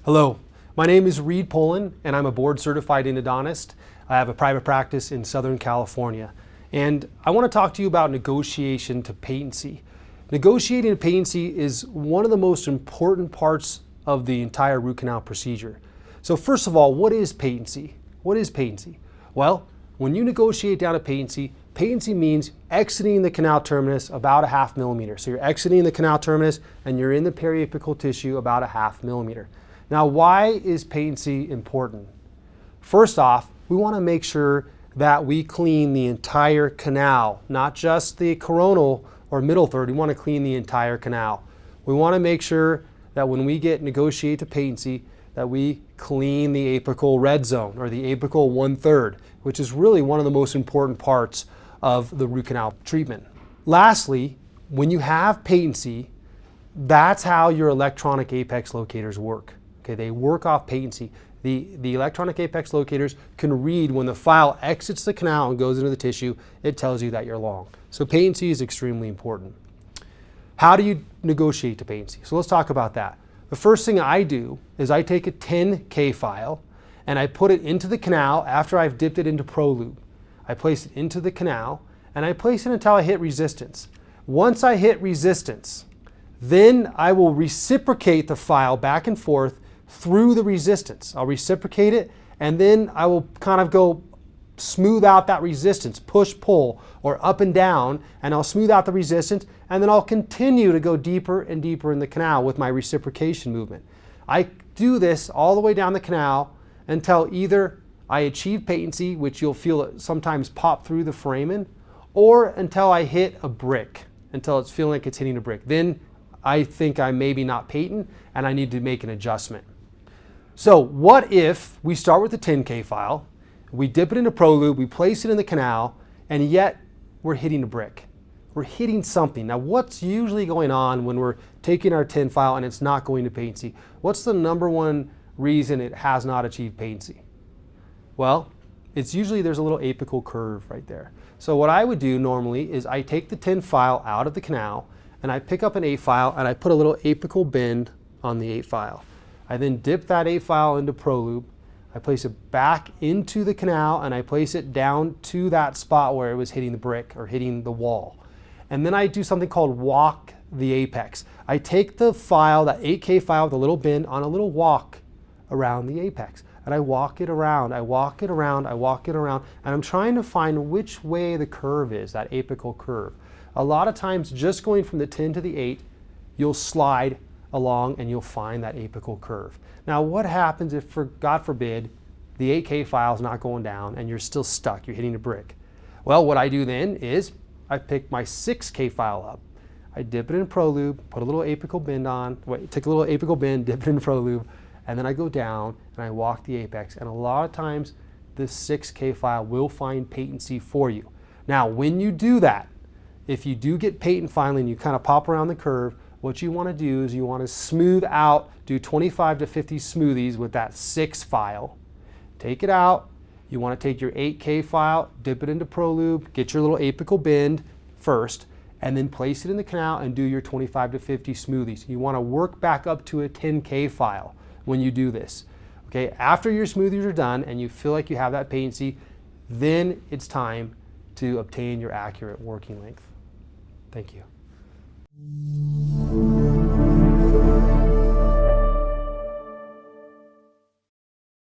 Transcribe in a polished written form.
Hello, my name is Pullen and I'm a board certified endodontist. I have a private practice in Southern California. And I want to talk to you about negotiation to patency. Negotiating to patency is one of the most important parts of the entire root canal procedure. So first of all, what is patency? What is patency? Well, when you negotiate down to patency, patency means exiting the canal terminus about a 0.5 millimeter. So you're exiting the canal terminus and you're in the periapical tissue about a 0.5 millimeter. Now, why is patency important? First off, we want to make sure that we clean the entire canal, not just the coronal or middle third. We want to clean the entire canal. We want to make sure that when we get negotiate to patency, that we clean the apical red zone or the apical 1/3, which is really one of the most important parts of the root canal treatment. Lastly, when you have patency, that's how your electronic apex locators work. Okay, they work off patency. The electronic apex locators can read when the file exits the canal and goes into the tissue, it tells you that you're long. So patency is extremely important. How do you negotiate to patency? So let's talk about that. The first thing I do is I take a 10K file and I put it into the canal after I've dipped it into ProLube. I place it into the canal and I place it until I hit resistance. Once I hit resistance, then I will reciprocate the file back and forth through the resistance. I'll reciprocate it and then I will kind of go smooth out that resistance, push, pull, or up and down, and I'll smooth out the resistance and then I'll continue to go deeper and deeper in the canal with my reciprocation movement. I do this all the way down the canal until either I achieve patency, which you'll feel it sometimes pop through the foramen, or until I hit a brick, until it's feeling like it's hitting a brick. Then I think I'm maybe not patent and I need to make an adjustment. So what if we start with the 10K file, we dip it into ProLube, we place it in the canal, and yet we're hitting a brick. We're hitting something. Now what's usually going on when we're taking our 10 file and it's not going to patency? What's the number one reason it has not achieved patency? Well, it's usually there's a little apical curve right there. So what I would do normally is I take the 10 file out of the canal and I pick up an 8 file and I put a little apical bend on the 8 file. I then dip that 8 file into ProLube. I place it back into the canal and I place it down to that spot where it was hitting the brick or hitting the wall. And then I do something called walk the apex. I take the file, that 8K file with a little bend on a little walk around the apex. And I walk it around, I walk it around, I walk it around, and I'm trying to find which way the curve is, that apical curve. A lot of times just going from the 10 to the 8, you'll slide along and you'll find that apical curve. Now what happens if, for God forbid, the 8K file is not going down and you're still stuck, you're hitting a brick? Well, what I do then is I pick my 6K file up, I dip it in ProLube, put a little apical bend on, take a little apical bend, dip it in ProLube, and then I go down and I walk the apex. And a lot of times this 6K file will find patency for you. Now when you do that, if you do get patent finally and you kind of pop around the curve, what you want to do is you want to smooth out, do 25 to 50 smoothies with that 6 file. Take it out. You want to take your 8K file, dip it into ProLube, get your little apical bend first, and then place it in the canal and do your 25 to 50 smoothies. You want to work back up to a 10K file when you do this. Okay, after your smoothies are done and you feel like you have that patency, then it's time to obtain your accurate working length. Thank you.